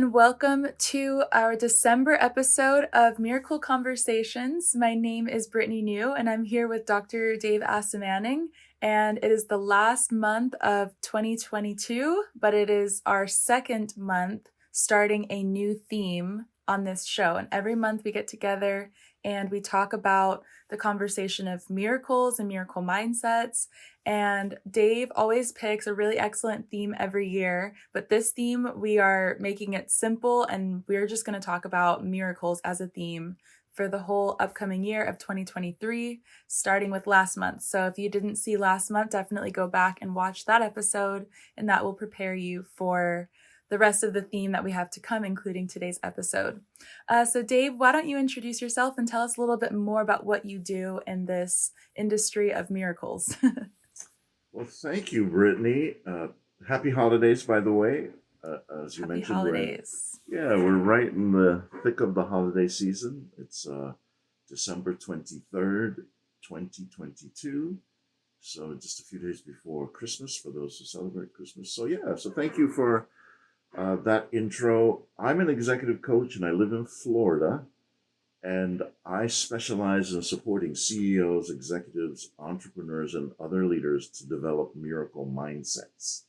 and welcome to our December episode of Miracle Conversations. My name is Brittany New, and I'm here with Dr. Dave Assamanning, and it is the last month of 2022, but it is our second month starting a new theme on this show. And every month we get together and we talk about the conversation of miracles and miracle mindsets. And Dave always picks a really excellent theme every year. But this theme, we are making it simple, and we're just going to talk about miracles as a theme for the whole upcoming year of 2023, starting with last month. So if you didn't see last month, definitely go back and watch that episode, and that will prepare you for the rest of the theme that we have to come, including today's episode. So Dave, why don't you introduce yourself and tell us a little bit more about what you do in this industry of miracles? Well, thank you, Brittany. Happy holidays, by the way. As you Happy mentioned, holidays. we're right in the thick of the holiday season. It's December 23rd, 2022. So just a few days before Christmas for those who celebrate Christmas. So thank you for that intro. I'm an executive coach and I live in Florida. And I specialize in supporting CEOs, executives, entrepreneurs, and other leaders to develop miracle mindsets.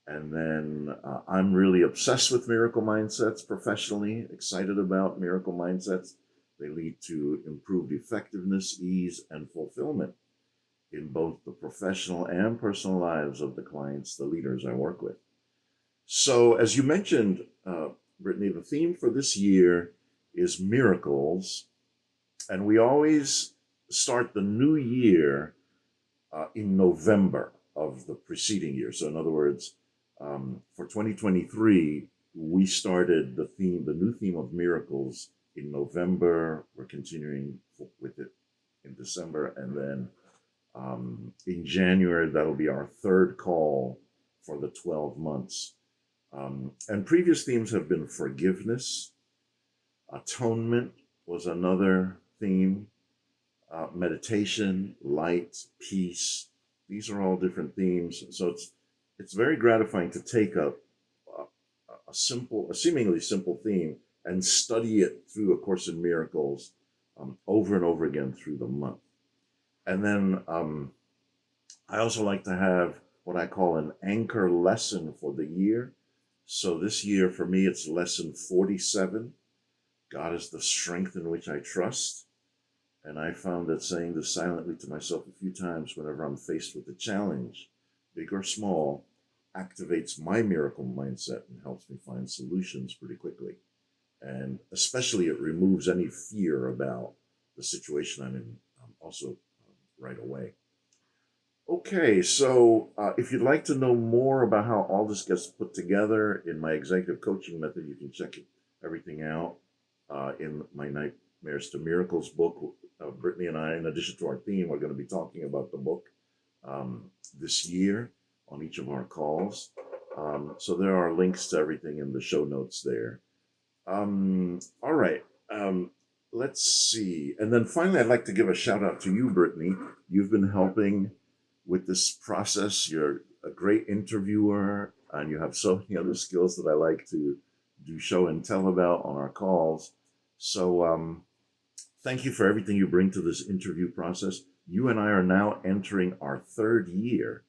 And then I'm really obsessed with miracle mindsets professionally, excited about miracle mindsets. They lead to improved effectiveness, ease, and fulfillment in both the professional and personal lives of the clients, the leaders I work with. So, as you mentioned, Brittany, the theme for this year is miracles, and we always start the new year in November of the preceding year. So in other words, for 2023, we started the new theme of miracles in November. We're continuing with it in December, and then in January, that'll be our third call for the 12 months. And previous themes have been forgiveness. Atonement was another theme. Meditation, light, peace. These are all different themes. So it's very gratifying to take a seemingly simple theme and study it through A Course in Miracles over and over again through the month. And then I also like to have what I call an anchor lesson for the year. So this year for me, it's lesson 47. God is the strength in which I trust. And I found that saying this silently to myself a few times whenever I'm faced with a challenge, big or small, activates my miracle mindset and helps me find solutions pretty quickly. And especially it removes any fear about the situation I'm in also right away. Okay, so if you'd like to know more about how all this gets put together in my executive coaching method, you can check everything out in my Nightmares to Miracles book. Brittany and I, in addition to our theme, are going to be talking about the book this year on each of our calls. So there are links to everything in the show notes there. All right. Let's see. And then finally, I'd like to give a shout out to you, Brittany. You've been helping with this process. You're a great interviewer, and you have so many other skills that I like to do show and tell about on our calls. So thank you for everything you bring to this interview process. You and I are now entering our third year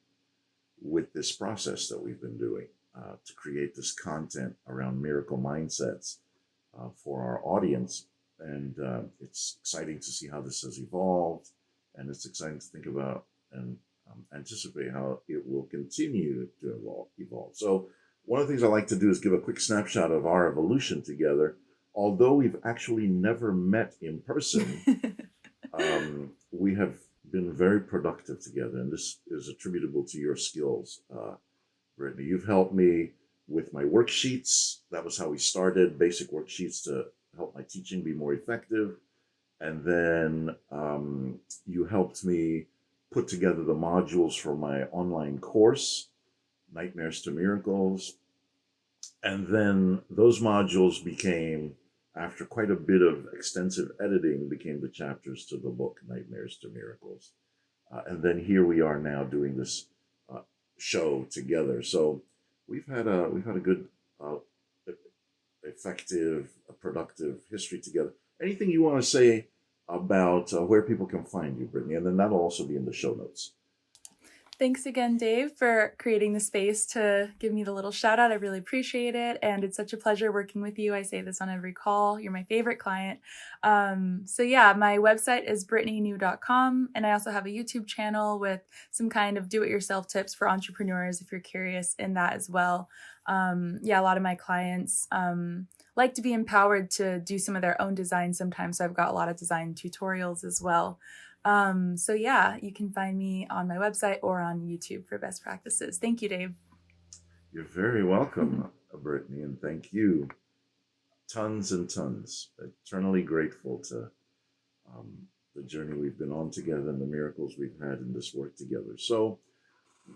with this process that we've been doing to create this content around miracle mindsets for our audience. And it's exciting to see how this has evolved, and it's exciting to think about and anticipate how it will continue to evolve. So one of the things I like to do is give a quick snapshot of our evolution together. Although we've actually never met in person, we have been very productive together, and this is attributable to your skills, Brittany. You've helped me with my worksheets. That was how we started, basic worksheets to help my teaching be more effective. And then you helped me put together the modules for my online course, Nightmares to Miracles. And then those modules became, after quite a bit of extensive editing, became the chapters to the book, Nightmares to Miracles. And then here we are now doing this show together. So we've had a good effective, productive history together. Anything you want to say about where people can find you, Brittany? And then that'll also be in the show notes. Thanks again, Dave, for creating the space to give me the little shout out. I really appreciate it. And it's such a pleasure working with you. I say this on every call. You're my favorite client. So yeah, my website is brittanynew.com. And I also have a YouTube channel with some kind of do-it-yourself tips for entrepreneurs if you're curious in that as well. Yeah, a lot of my clients like to be empowered to do some of their own design sometimes. So I've got a lot of design tutorials as well. So yeah, you can find me on my website or on YouTube for best practices. Thank you, Dave. You're very welcome, Brittany, and thank you. Tons and tons. Eternally grateful to the journey we've been on together and the miracles we've had in this work together. So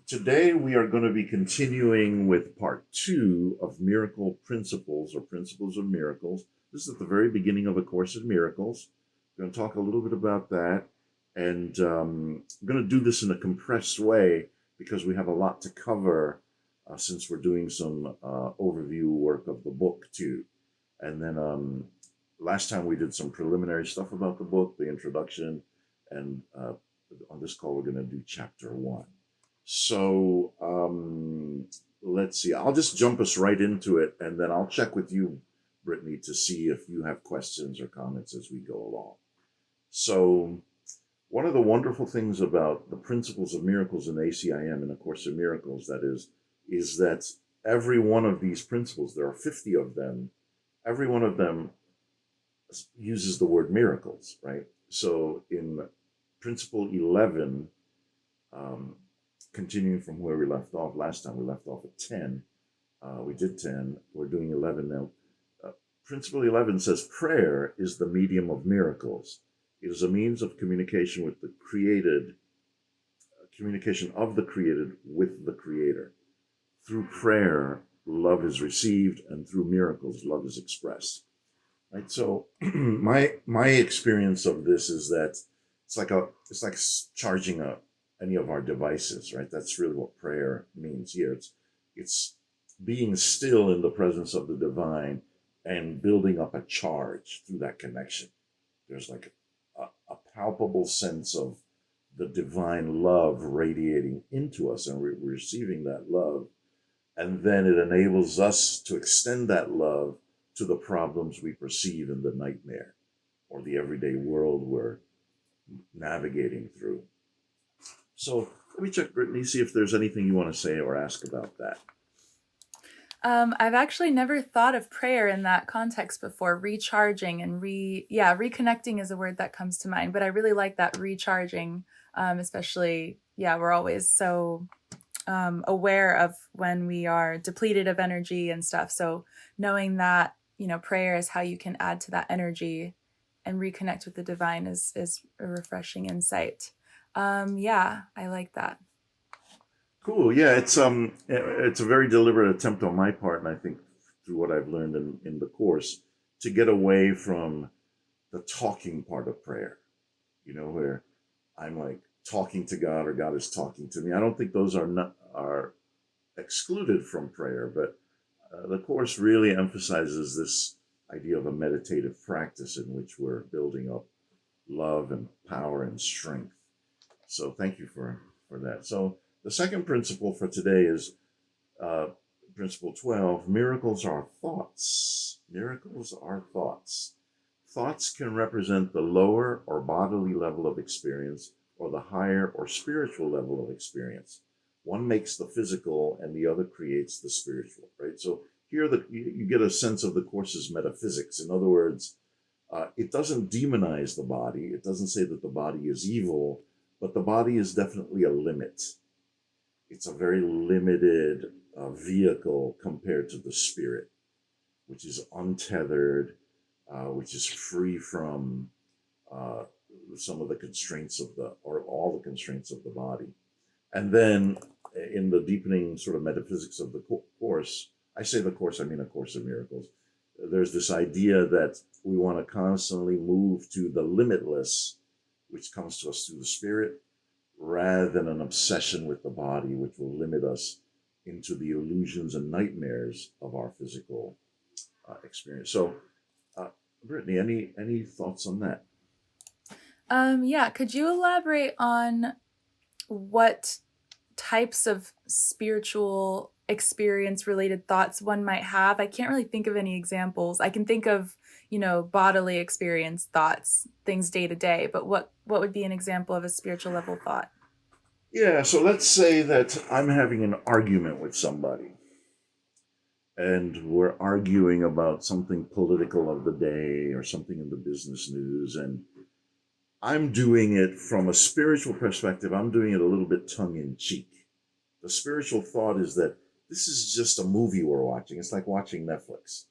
today we are going to be continuing with part 2 of Miracle Principles or Principles of Miracles. This is at the very beginning of A Course in Miracles. We're going to talk a little bit about that. And I'm going to do this in a compressed way because we have a lot to cover since we're doing some overview work of the book too. And then last time we did some preliminary stuff about the book, the introduction, and on this call we're going to do chapter 1. So let's see. I'll just jump us right into it, and then I'll check with you, Brittany, to see if you have questions or comments as we go along. So one of the wonderful things about the principles of miracles in ACIM, in A Course in Miracles, that is that every one of these principles, there are 50 of them, every one of them uses the word miracles, right? So in principle 11, continuing from where we left off last time, we left off at 10. We did 10, we're doing 11 now. Principle 11 says prayer is the medium of miracles. It is a means of communication with the created, communication of the created with the creator. Through prayer, love is received, and through miracles, love is expressed. Right. So my experience of this is that it's like charging any of our devices, right? That's really what prayer means here. It's being still in the presence of the divine and building up a charge through that connection. There's like a palpable sense of the divine love radiating into us, and we're receiving that love. And then it enables us to extend that love to the problems we perceive in the nightmare or the everyday world we're navigating through. So let me check, Brittany, see if there's anything you want to say or ask about that. I've actually never thought of prayer in that context before. Recharging and reconnecting is a word that comes to mind, but I really like that recharging, especially, we're always so aware of when we are depleted of energy and stuff. So knowing that, prayer is how you can add to that energy and reconnect with the divine is a refreshing insight. I like that. Cool. Yeah, it's a very deliberate attempt on my part, and I think through what I've learned in the course, to get away from the talking part of prayer, where I'm like talking to God or God is talking to me. I don't think those are excluded from prayer, but the course really emphasizes this idea of a meditative practice in which we're building up love and power and strength. So thank you for that. So the second principle for today is principle 12. Miracles are thoughts. Miracles are thoughts. Thoughts can represent the lower or bodily level of experience or the higher or spiritual level of experience. One makes the physical and the other creates the spiritual, right? So here you get a sense of the course's metaphysics. In other words, it doesn't demonize the body. It doesn't say that the body is evil, but the body is definitely a limit. It's a very limited vehicle compared to the spirit, which is untethered, which is free from some of the constraints or all the constraints of the body. And then in the deepening sort of metaphysics of the course, I say the course, I mean A Course in Miracles, there's this idea that we want to constantly move to the limitless, which comes to us through the spirit, rather than an obsession with the body, which will limit us into the illusions and nightmares of our physical experience. So, uh, Brittany, any thoughts on that? Yeah, could you elaborate on what types of spiritual experience related thoughts one might have? I can't really think of any examples. I can think of, bodily experience thoughts, things day to day, but what would be an example of a spiritual level thought? Yeah, so let's say that I'm having an argument with somebody, and we're arguing about something political of the day or something in the business news, and I'm doing it from a spiritual perspective. I'm doing it a little bit tongue in cheek. The spiritual thought is that this is just a movie we're watching. It's like watching Netflix.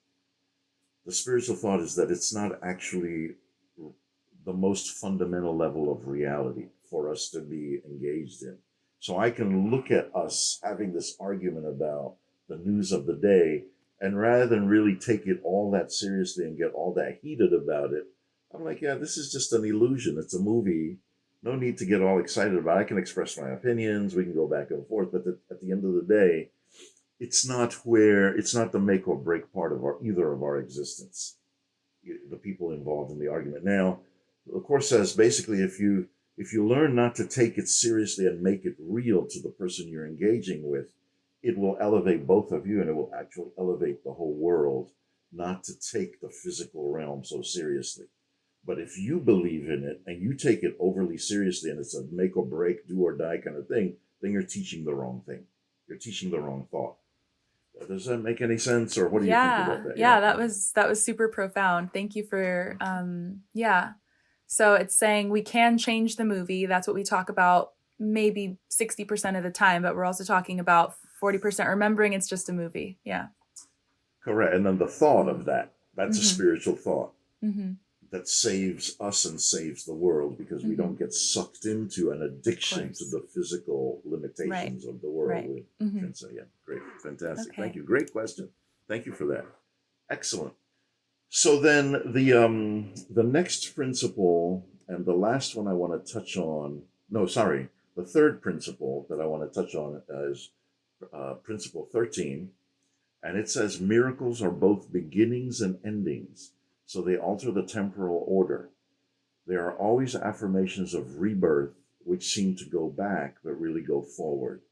The spiritual thought is that it's not actually the most fundamental level of reality for us to be engaged in. So I can look at us having this argument about the news of the day, and rather than really take it all that seriously and get all that heated about it, I'm like, yeah, this is just an illusion. It's a movie. No need to get all excited about it. I can express my opinions. We can go back and forth. But at the end of the day, it's not the make or break part of either of our existence, the people involved in the argument. Now, the course says basically if you learn not to take it seriously and make it real to the person you're engaging with, it will elevate both of you and it will actually elevate the whole world, not to take the physical realm so seriously. But if you believe in it and you take it overly seriously and it's a make or break, do or die kind of thing, then you're teaching the wrong thing. You're teaching the wrong thought. Does that make any sense, or what do you think about Yeah, that? Yeah. yeah, that was super profound. Thank you for yeah. So it's saying we can change the movie. That's what we talk about maybe 60% of the time, but we're also talking about 40% remembering it's just a movie. Yeah. Correct. And then the thought of that's a Mhm. spiritual thought Mhm. that saves us and saves the world, because we don't Mhm. get sucked into an Of addiction to course. the physical Right. limitations of the world. Right. We Mhm. can say, yeah, great, fantastic. Thank Okay. you. Great question. Thank you for that. Excellent. So then the next principle and the last one I want to touch on, no, sorry, the third principle that I want to touch on is principle 13. And it says miracles are both beginnings and endings, so they alter the temporal order. There are always affirmations of rebirth which seem to go back but really go forward.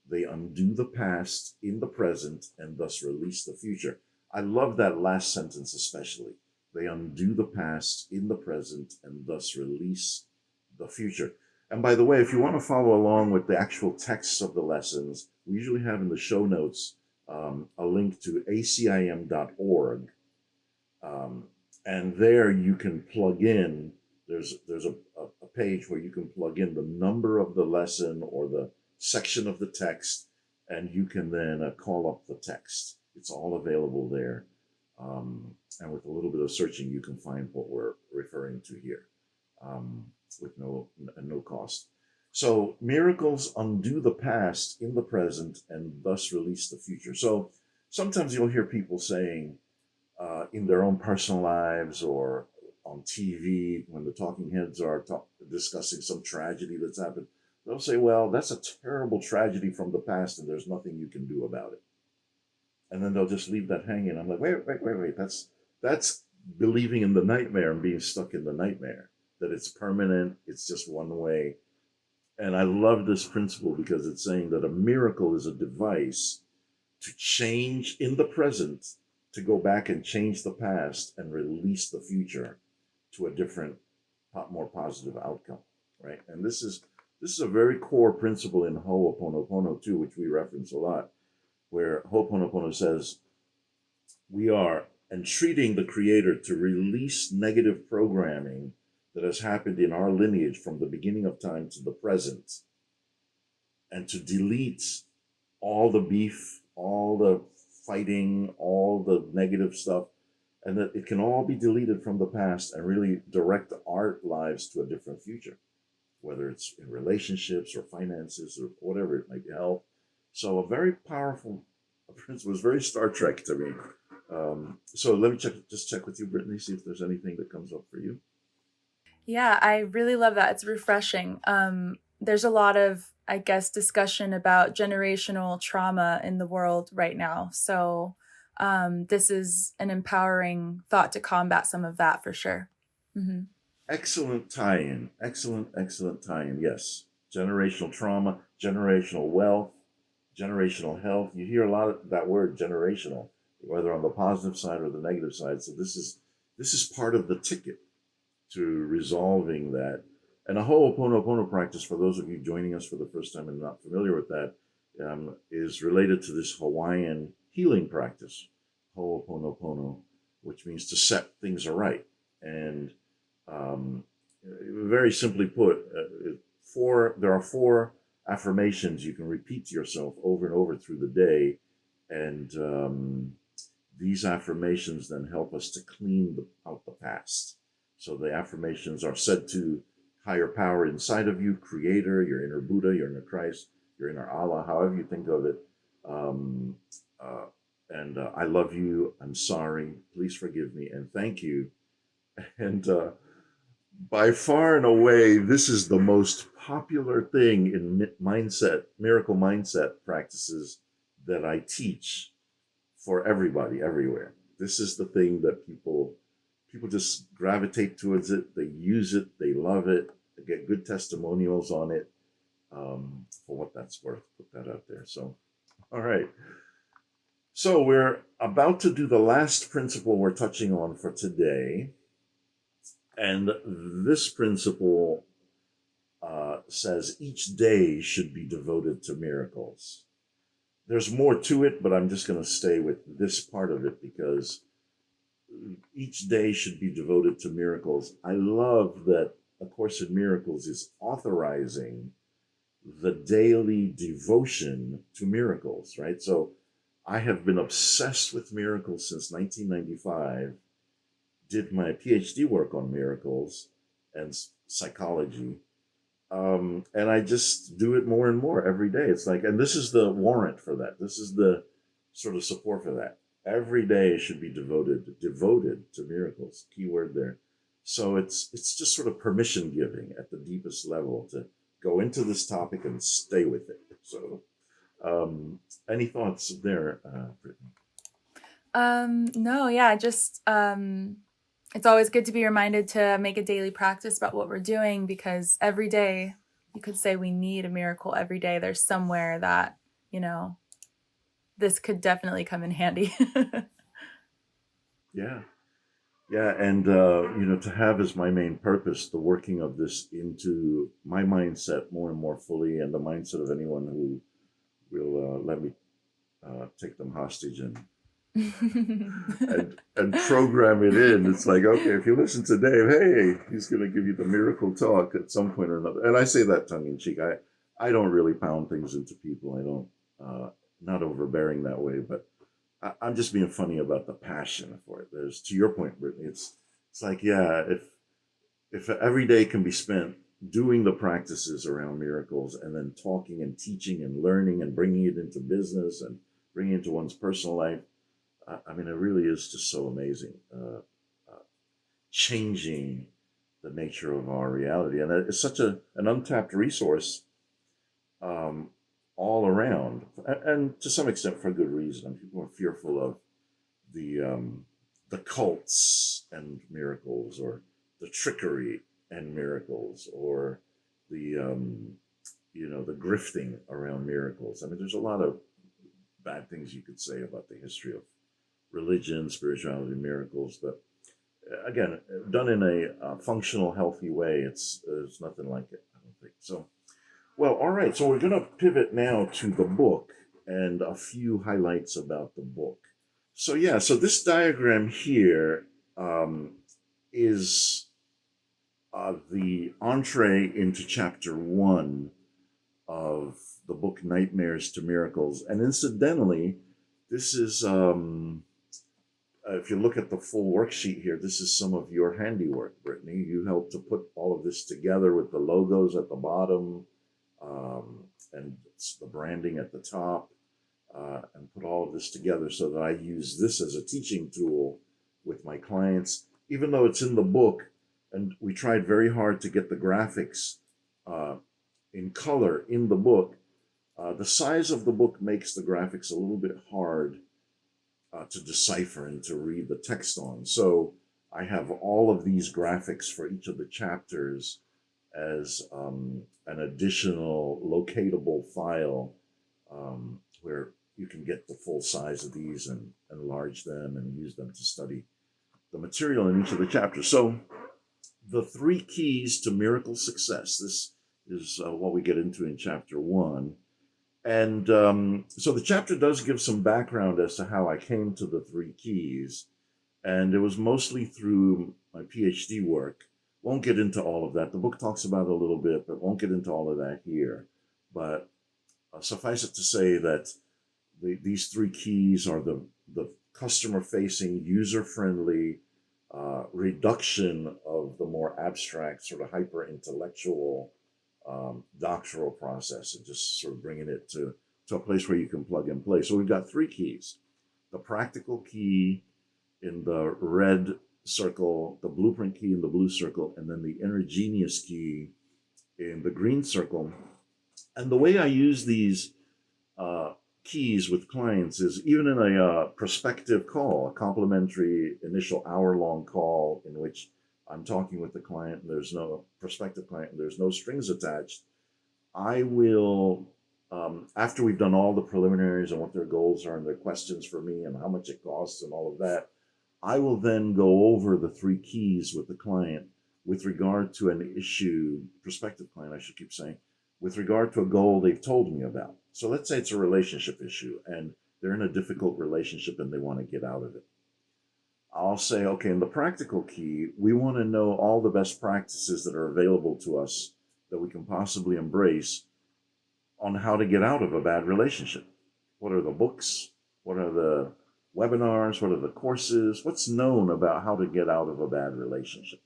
They undo the past in the present and thus release the future. I love that last sentence especially. They undo the past in the present and thus release the future. And by the way, if you want to follow along with the actual texts of the lessons, we usually have in the show notes a link to acim.org, um, and there you can plug in. There's a page where you can plug in the number of the lesson or the section of the text, and you can then call up the text. It's all available there, and with a little bit of searching, you can find what we're referring to here, um, with no cost. So miracles undo the past in the present and thus release the future. So sometimes you'll hear people saying, in their own personal lives or on TV, when the talking heads are discussing some tragedy that's happened, they'll say, well, that's a terrible tragedy from the past and there's nothing you can do about it. And then they'll just leave that hanging. I'm like, wait. That's believing in the nightmare and being stuck in the nightmare, that it's permanent, it's just one way. And I love this principle because it's saying that a miracle is a device to change in the present, to go back and change the past and release the future to a different, more positive outcome, right? And this is a very core principle in Ho'oponopono too, which we reference a lot, where Ho'oponopono says we are entreating the Creator to release negative programming that has happened in our lineage from the beginning of time to the present, and to delete all the beef, all the fighting, all the negative stuff, and that it can all be deleted from the past and really direct our lives to a different future, whether it's in relationships or finances or whatever it might be, health. So a very powerful principle. It was very Star Trek to me. So let me just check with you, Brittany, see if there's anything that comes up for you. Yeah, I really love that. It's refreshing. There's a lot of, I guess, discussion about generational trauma in the world right now. So this is an empowering thought to combat some of that for sure. Mm-hmm. Excellent tie-in. Excellent tie-in. Yes. Generational trauma, generational wealth, generational health. You hear a lot of that word generational, whether on the positive side or the negative side. So this is part of the ticket to resolving that. And a Ho'oponopono practice, for those of you joining us for the first time and not familiar with that, is related to this Hawaiian healing practice, Ho'oponopono, which means to set things aright. And um, very simply put, there are four affirmations you can repeat to yourself over and over through the day, and these affirmations then help us to clean out the past. So the affirmations are said to higher power inside of you, creator, your inner Buddha, your inner Christ, your inner Allah, however you think of it. Um, and I love you, I'm sorry, please forgive me, and thank you. And by far and away, this is the most popular thing in miracle mindset practices that I teach for everybody, everywhere. This is the thing that people just gravitate towards it. They use it. They love it. They get good testimonials on it. For what that's worth, put that out there. So, all right. So we're about to do the last principle we're touching on for today. And this principle says each day should be devoted to miracles. There's more to it, but I'm just going to stay with this part of it because each day should be devoted to miracles. I love that A Course in Miracles is authorizing the daily devotion to miracles, right? So I have been obsessed with miracles since 1995, did my Ph.D. work on miracles and psychology. And I just do it more and more every day. It's like, and this is the warrant for that. This is the sort of support for that. Every day should be devoted to miracles. Key word there. So it's just sort of permission giving at the deepest level to go into this topic and stay with it. So, any thoughts there, Brittany? No, yeah, just it's always good to be reminded to make a daily practice about what we're doing because every day you could say we need a miracle every day. There's somewhere that, this could definitely come in handy. Yeah. Yeah, and to have as my main purpose the working of this into my mindset more and more fully, and the mindset of anyone who will let me take them hostage and program it in. It's like, okay, if you listen to Dave, hey, he's going to give you the miracle talk at some point or another. And I say that tongue in cheek. I don't really pound things into people. I don't, not overbearing that way, but I'm just being funny about the passion for it. There's, to your point, Brittany, it's like, yeah, if every day can be spent doing the practices around miracles and then talking and teaching and learning and bringing it into business and bringing it into one's personal life, I mean, it really is just so amazing, changing the nature of our reality. And it's such an untapped resource um, all around, and to some extent for good reason. People are fearful of the cults and miracles, or the trickery and miracles, or the grifting around miracles. I mean, there's a lot of bad things you could say about the history of religion, spirituality, miracles, but again, done in a functional, healthy way, there's nothing like it, I don't think. So, well, all right. So we're going to pivot now to the book and a few highlights about the book. So yeah, so this diagram here is the entree into chapter 1 of the book Nightmares to Miracles. And incidentally, this is, if you look at the full worksheet here, this is some of your handiwork, Brittany. You helped to put all of this together with the logos at the bottom, and the branding at the top, and put all of this together so that I use this as a teaching tool with my clients, even though it's in the book. And we tried very hard to get the graphics in color in the book. The size of the book makes the graphics a little bit hard to decipher and to read the text on. So I have all of these graphics for each of the chapters as an additional locatable file where you can get the full size of these and enlarge them and use them to study the material in each of the chapters. So the three keys to miracle success. This is what we get into in chapter 1. And so the chapter does give some background as to how I came to the three keys. And it was mostly through my PhD work. Won't get into all of that. The book talks about it a little bit, but won't get into all of that here. But suffice it to say that these three keys are the customer-facing, user-friendly reduction of the more abstract, sort of hyper-intellectual doctoral process, and just sort of bringing it to a place where you can plug and play. So we've got three keys: the practical key in the red circle, the blueprint key in the blue circle, and then the inner genius key in the green circle. And the way I use these keys with clients is even in a prospective call, a complimentary initial hour-long call in which I'm talking with the client and there's no prospective client and there's no strings attached. I will, after we've done all the preliminaries and what their goals are and their questions for me and how much it costs and all of that, I will then go over the three keys with the client with regard to an issue, prospective client, I should keep saying, with regard to a goal they've told me about. So let's say it's a relationship issue and they're in a difficult relationship and they want to get out of it. I'll say, okay, in the practical key, we want to know all the best practices that are available to us that we can possibly embrace on how to get out of a bad relationship. What are the books? What are the webinars? What are the courses? What's known about how to get out of a bad relationship?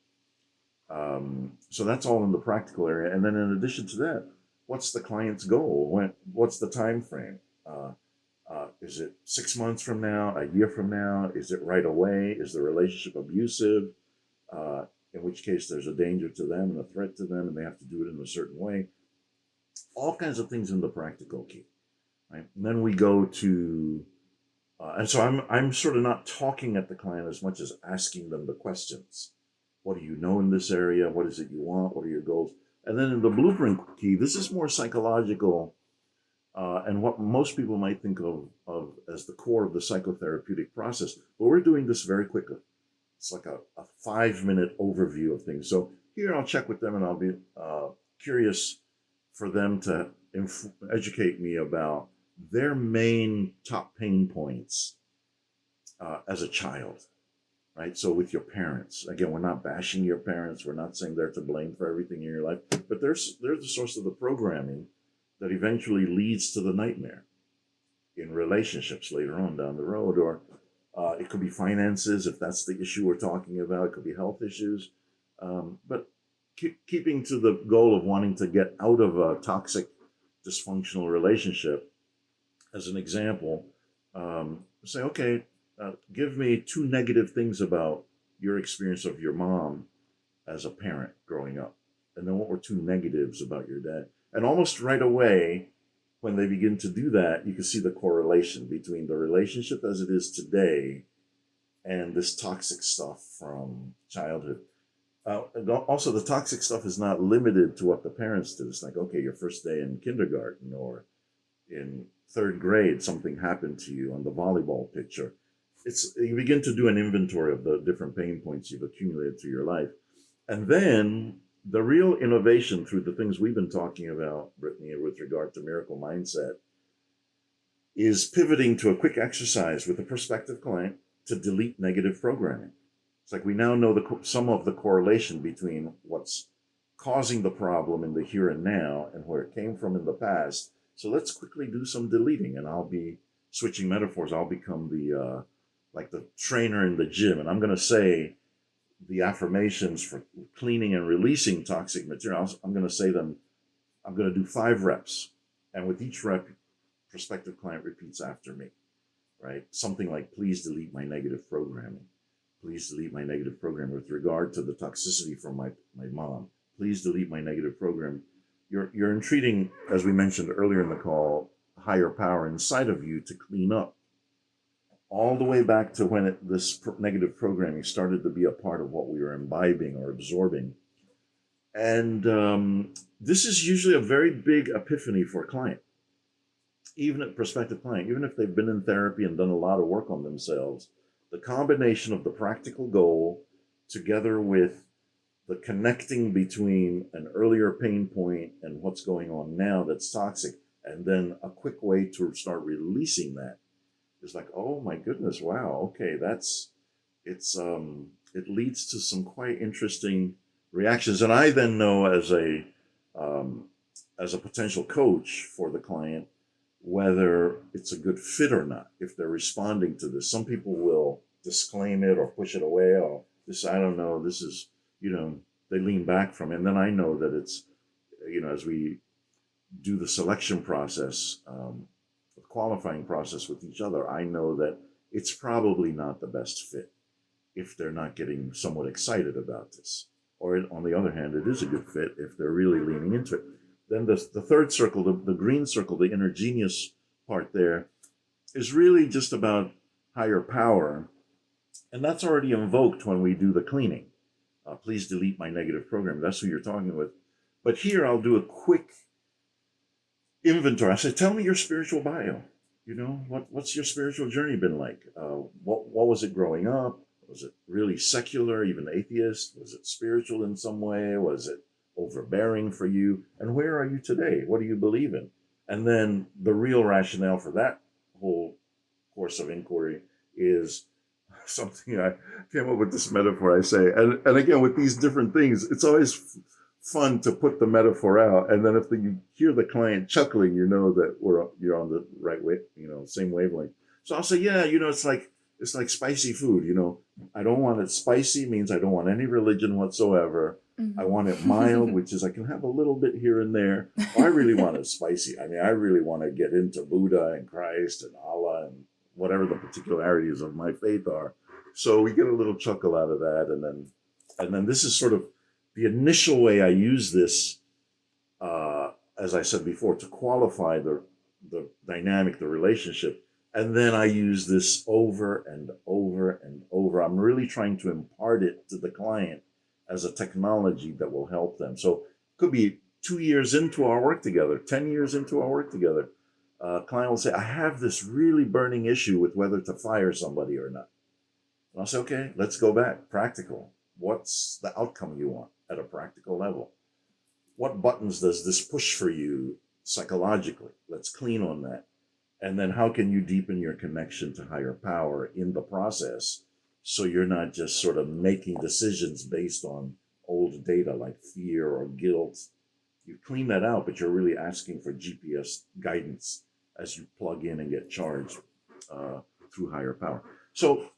So that's all in the practical area. And then in addition to that, what's the client's goal? What's the time frame? Is it 6 months from now, a year from now? Is it right away? Is the relationship abusive? In which case there's a danger to them and a threat to them and they have to do it in a certain way. All kinds of things in the practical key, right? And then we go to, and so I'm sort of not talking at the client as much as asking them the questions. What do you know in this area? What is it you want? What are your goals? And then in the blueprint key, this is more psychological and what most people might think of as the core of the psychotherapeutic process. But we're doing this very quickly. It's like a 5-minute overview of things. So here I'll check with them and I'll be curious for them to educate me about their main top pain points as a child. Right? So with your parents, again, we're not bashing your parents. We're not saying they're to blame for everything in your life, but they're the source of the programming that eventually leads to the nightmare in relationships later on down the road. Or it could be finances, if that's the issue we're talking about. It could be health issues. But keeping to the goal of wanting to get out of a toxic, dysfunctional relationship, as an example, say, okay, give me 2 negative things about your experience of your mom as a parent growing up. And then what were 2 negatives about your dad? And almost right away, when they begin to do that, you can see the correlation between the relationship as it is today and this toxic stuff from childhood. Also, the toxic stuff is not limited to what the parents did. It's like, okay, your first day in kindergarten or in 3rd grade, something happened to you on the volleyball pitch. Or you begin to do an inventory of the different pain points you've accumulated through your life. And then the real innovation through the things we've been talking about, Brittany, with regard to miracle mindset, is pivoting to a quick exercise with a prospective client to delete negative programming. It's like we now know some of the correlation between what's causing the problem in the here and now and where it came from in the past. So let's quickly do some deleting, and I'll be switching metaphors. I'll become the like the trainer in the gym, and I'm going to say the affirmations for cleaning and releasing toxic materials. I'm going to say them. I'm going to do 5 reps, and with each rep, prospective client repeats after me, right? Something like, please delete my negative programming. Please delete my negative program with regard to the toxicity from my mom. Please delete my negative program. You're entreating, as we mentioned earlier in the call, higher power inside of you to clean up all the way back to when this negative programming started to be a part of what we were imbibing or absorbing. And this is usually a very big epiphany for a client, even a prospective client, even if they've been in therapy and done a lot of work on themselves. The combination of the practical goal together with the connecting between an earlier pain point and what's going on now that's toxic, and then a quick way to start releasing that is like, oh my goodness, wow, okay, it leads to some quite interesting reactions. And I then know as a potential coach for the client whether it's a good fit or not, if they're responding to this. Some people will disclaim it or push it away. Oh, this, I don't know, this is, they lean back from it. And then I know that it's, as we do the selection process, the qualifying process with each other, I know that it's probably not the best fit if they're not getting somewhat excited about this. Or on the other hand, it is a good fit if they're really leaning into it. Then the third circle, the green circle, the inner genius part there, is really just about higher power. And that's already invoked when we do the cleaning. Please delete my negative program. That's who you're talking with. But here I'll do a quick inventory. I say, tell me your spiritual bio. What's your spiritual journey been like? What was it growing up? Was it really secular, even atheist? Was it spiritual in some way? Was it overbearing for you? And where are you today? What do you believe in? And then the real rationale for that whole course of inquiry is something I came up with, this metaphor I say. And again, with these different things, it's always fun to put the metaphor out. And then if you hear the client chuckling, you know that you're on the right way, same wavelength. So I'll say, yeah, it's like spicy food. I don't want it spicy, means I don't want any religion whatsoever. I want it mild, which is I can have a little bit here and there. I really want it spicy. I mean, I really want to get into Buddha and Christ and Allah and whatever the particularities of my faith are. So we get a little chuckle out of that. And then this is sort of the initial way I use this, as I said before, to qualify the dynamic, the relationship. And then I use this over and over and over. I'm really trying to impart it to the client as a technology that will help them. So it could be 2 years into our work together, 10 years into our work together. A client will say, I have this really burning issue with whether to fire somebody or not. And I'll say, okay, let's go back. Practical. What's the outcome you want at a practical level? What buttons does this push for you psychologically? Let's clean on that. And then how can you deepen your connection to higher power in the process, so you're not just sort of making decisions based on old data like fear or guilt. You clean that out, but you're really asking for GPS guidance as you plug in and get charged through higher power. So,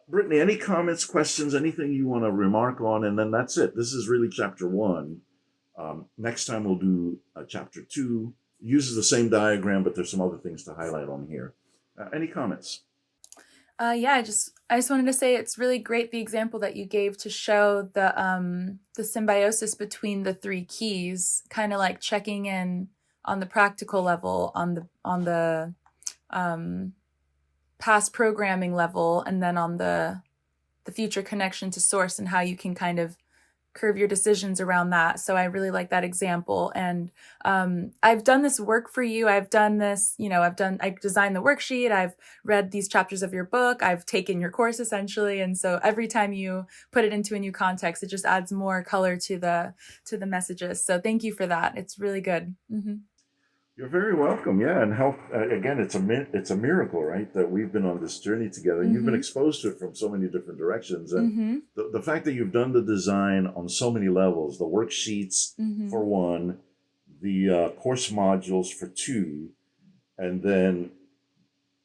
Brittany, any comments, questions, anything you want to remark on? And then that's it. This is really chapter 1. Next time we'll do chapter 2. Uses the same diagram, but there's some other things to highlight on here. Any comments? Yeah, I just wanted to say it's really great, the example that you gave to show the symbiosis between the 3 keys, kind of like checking in on the practical level, on the past programming level, and then on the future connection to source, and how you can kind of curve your decisions around that. So I really like that example. And I've done this work for you. I've done this, I designed the worksheet. I've read these chapters of your book. I've taken your course essentially. And so every time you put it into a new context, it just adds more color to the messages. So thank you for that. It's really good. Mm-hmm. You're very welcome. Yeah, and help again. It's a miracle, right, that we've been on this journey together. Mm-hmm. You've been exposed to it from so many different directions, and mm-hmm. the fact that you've done the design on so many levels, the worksheets mm-hmm. for 1, the course modules for 2, and then,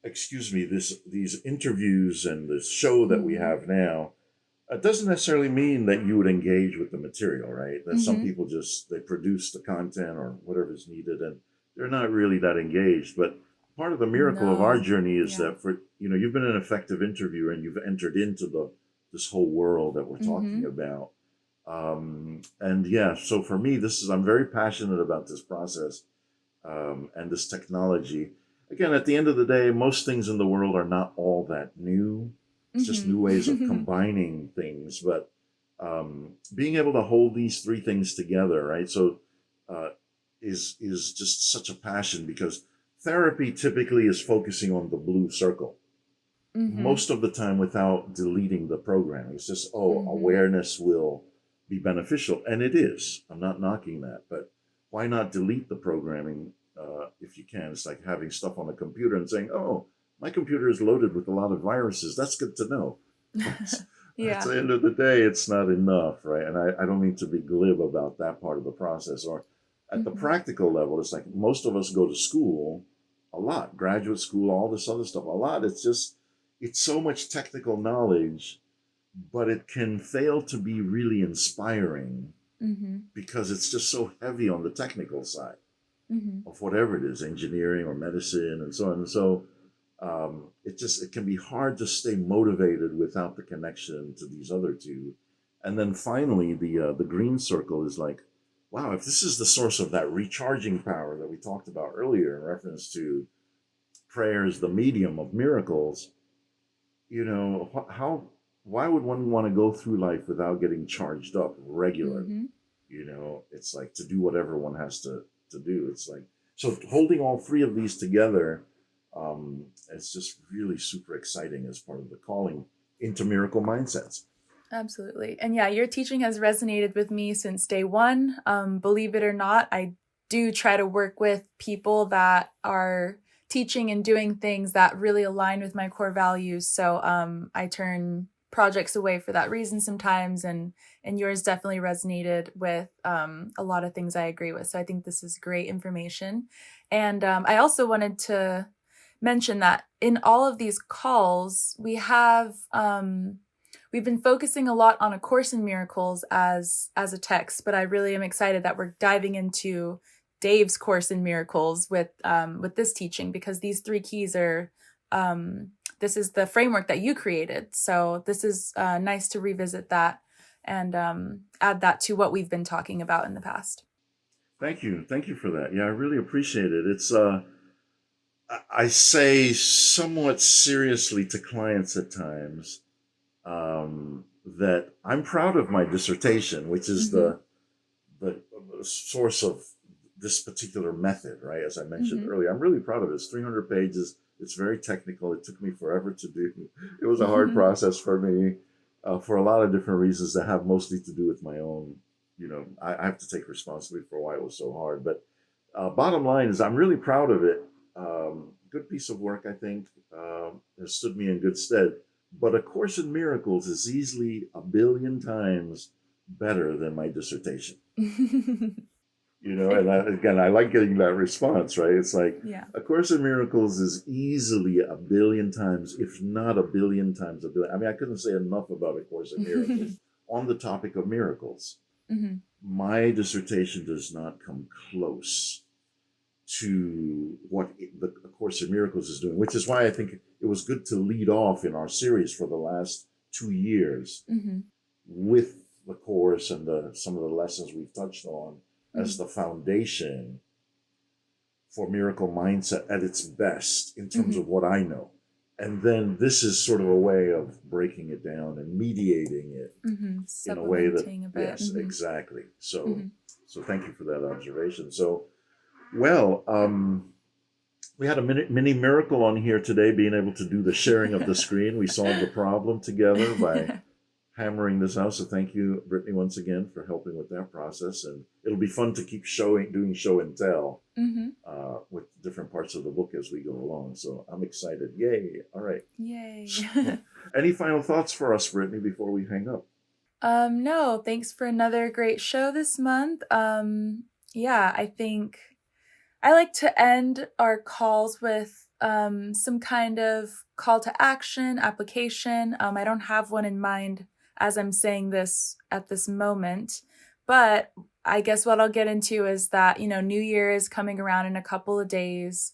these interviews and this show that we have now. It doesn't necessarily mean that you would engage with the material, right? That some people they produce the content or whatever is needed, and they're not really that engaged. But part of the miracle of our journey is that you've been an effective interviewer and you've entered into this whole world that we're talking about. And yeah, so for me, I'm very passionate about this process and this technology. again, at the end of the day, most things in the world are not all that new. It's just new ways of Mm-hmm. combining things. But being able to hold these three things together, right? So uh, is just such a passion because therapy typically is focusing on the blue circle Mm-hmm. most of the time without deleting the programming. It's just, oh, Mm-hmm. awareness will be beneficial. And it is. I'm not knocking that. But why not delete the programming if you can? It's like having stuff on a computer and saying, oh, my computer is loaded with a lot of viruses. That's good to know. But at Yeah. the end of the day, it's not enough, right? And I don't mean to be glib about that part of the process. Or at the Mm-hmm. practical level, it's like most of us go to school a lot, graduate school, all this other stuff, a lot. It's just, it's so much technical knowledge, but it can fail to be really inspiring Mm-hmm. because it's just so heavy on the technical side Mm-hmm. of whatever it is, engineering or medicine and so on. And so it can be hard to stay motivated without the connection to these other two. And then finally, the green circle is like, wow, if this is the source of that recharging power that we talked about earlier in reference to prayer is the medium of miracles, how why would one want to go through life without getting charged up regularly? Mm-hmm. It's like to do whatever one has to do. It's like, so holding all three of these together, it's just really super exciting as part of the calling into miracle mindsets. Absolutely. And yeah, your teaching has resonated with me since day one. Believe it or not, I do try to work with people that are teaching and doing things that really align with my core values. So I turn projects away for that reason sometimes, and yours definitely resonated with a lot of things I agree with. So I think this is great information. And I also wanted to mention that in all of these calls, we've been focusing a lot on A Course in Miracles as a text, but I really am excited that we're diving into Dave's Course in Miracles with this teaching, because these three keys are this is the framework that you created. So this is nice to revisit that and add that to what we've been talking about in the past. Thank you for that. Yeah, I really appreciate it. It's I say somewhat seriously to clients at times that I'm proud of my dissertation, which is Mm-hmm. the source of this particular method, right? As I mentioned Mm-hmm. earlier, I'm really proud of it. It's 300 pages. It's very technical. It took me forever to do. It was a hard process for me for a lot of different reasons that have mostly to do with my own. I have to take responsibility for why it was so hard. But bottom line is, I'm really proud of it. Good piece of work, I think. Has stood me in good stead. But A Course in Miracles is easily a billion times better than my dissertation. I, Again, I like getting that response, right? It's like yeah. A Course in Miracles is easily a billion times, if not a billion times a billion. I mean, I couldn't say enough about A Course in Miracles on the topic of miracles. Mm-hmm. My dissertation does not come close to what the Course in Miracles is doing, which is why I think it was good to lead off in our series for the last 2 years Mm-hmm. with the Course and some of the lessons we've touched on Mm-hmm. as the foundation for miracle mindset at its best in terms Mm-hmm. of what I know. And then this is sort of a way of breaking it down and mediating it Mm-hmm. in a way that, Supplementing a bit. yes, Mm-hmm. exactly. So, Mm-hmm. so thank you for that observation. So, well, we had a mini miracle on here today, being able to do the sharing of the screen. We solved the problem together by hammering this out. So thank you, Brittany, once again for helping with that process. And it'll be fun to keep doing show and tell Mm-hmm. with different parts of the book as we go along. So I'm excited. Yay. All right. Yay. So, any final thoughts for us, Brittany, before we hang up? No, thanks for another great show this month. Yeah, I think I like to end our calls with some kind of call to action, application. I don't have one in mind as I'm saying this at this moment, but I guess what I'll get into is that, New Year is coming around in a couple of days,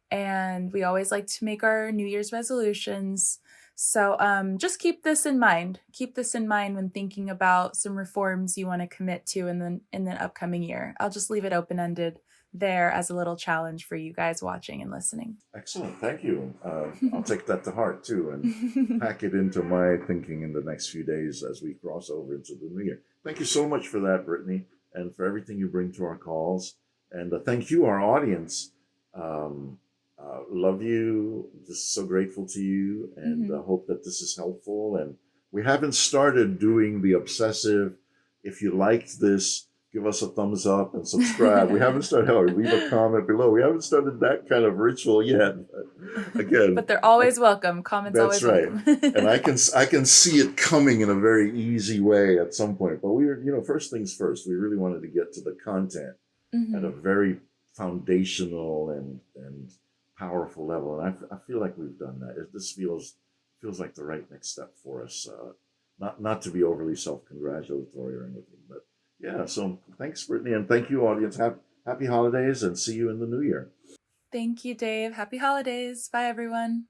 and we always like to make our New Year's resolutions. So just keep this in mind. Keep this in mind when thinking about some reforms you want to commit to in the upcoming year. I'll just leave it open ended there as a little challenge for you guys watching and listening. Excellent. Thank you. I'll take that to heart too and pack it into my thinking in the next few days as we cross over into the new year. Thank you so much for that, Brittany, and for everything you bring to our calls. And thank you, our audience. Um, love you. Just so grateful to you, and hope that this is helpful. And we haven't started doing the obsessive. If you liked this, give us a thumbs up and subscribe. We haven't started, leave a comment below. We haven't started that kind of ritual yet. But again, but they're always welcome. Comments that's always right. welcome. And I can see it coming in a very easy way at some point. But we were, first things first. We really wanted to get to the content at a very foundational and powerful level. And I feel like we've done that. This feels like the right next step for us. Not to be overly self-congratulatory or anything, but yeah. So thanks, Brittany, and thank you, audience. Happy holidays, and see you in the new year. Thank you, Dave. Happy holidays. Bye, everyone.